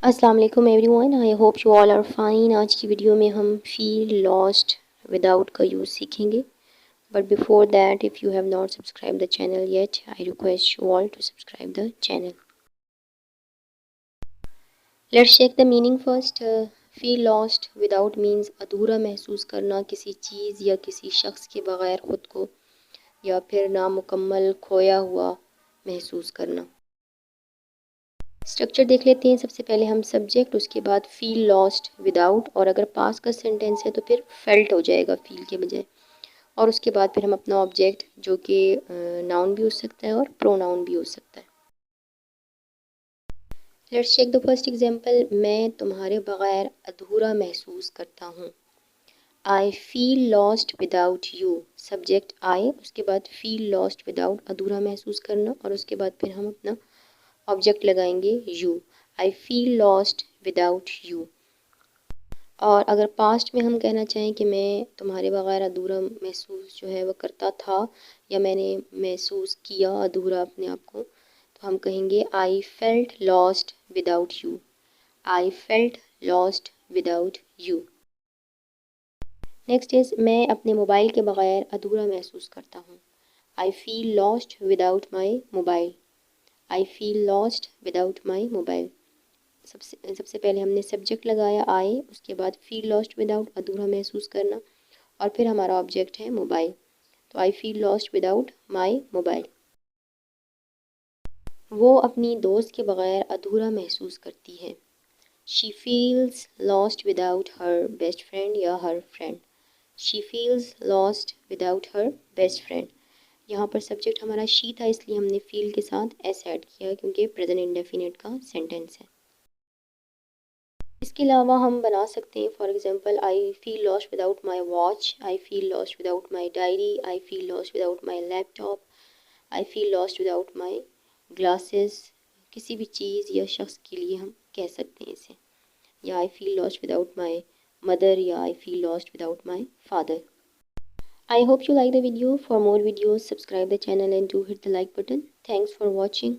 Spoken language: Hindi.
अस्सलाम वालेकुम everyone, I hope you all are fine. आज की वीडियो में हम फील लॉस्ट विदाउट का यूज़ सीखेंगे। But before that, if you have not subscribe the channel yet, I request you all to subscribe the channel. Let's check the meaning first. Feel lost without means अधूरा महसूस करना, किसी चीज़ या किसी शख्स के बगैर ख़ुद को, या फिर नामुकम्मल खोया हुआ महसूस करना। स्ट्रक्चर देख लेते हैं। सबसे पहले हम सब्जेक्ट, उसके बाद फील लॉस्ट विदाउट, और अगर पास का सेंटेंस है तो फिर फेल्ट हो जाएगा फील के बजाय, और उसके बाद फिर हम अपना ऑब्जेक्ट जो कि नाउन भी हो सकता है और प्रोनाउन भी हो सकता है। Let's check the first example. मैं तुम्हारे बगैर अधूरा महसूस करता हूँ। I feel lost without you, subject I, उसके बाद फील लॉस्ट विदाउट अधूरा महसूस करना, और उसके बाद फिर हम अपना ऑब्जेक्ट लगाएंगे you. I feel lost without you. और अगर पास्ट में हम कहना चाहें कि मैं तुम्हारे बगैर अधूरा महसूस जो है वो करता था, या मैंने महसूस किया अधूरा अपने आप को, तो हम कहेंगे I felt lost without you. I felt lost without you. Next is, मैं अपने मोबाइल के बगैर अधूरा महसूस करता हूँ। I feel lost without my mobile. I feel lost without my mobile. सबसे पहले हमने सब्जेक्ट लगाया आई, उसके बाद फील लॉस्ट विदाउट अधूरा महसूस करना, और फिर हमारा ऑब्जेक्ट है मोबाइल। तो I feel lost without my mobile. वो अपनी दोस्त के बगैर अधूरा महसूस करती है। She feels lost without her best friend या her friend. She feels lost without her best friend. यहाँ पर सब्जेक्ट हमारा शी था, इसलिए हमने फील के साथ एस ऐड किया क्योंकि प्रेजेंट इंडेफिनिट का सेंटेंस है। इसके अलावा हम बना सकते हैं, for example, I feel lost without my watch, I feel lost without my diary, I feel lost without my laptop, I feel lost without my glasses. किसी भी चीज़ या शख्स के लिए हम कह सकते हैं इसे, या I feel lost without my mother, या I feel lost without my father. I hope you like the video. For more videos, subscribe the channel and do hit the like button. Thanks for watching.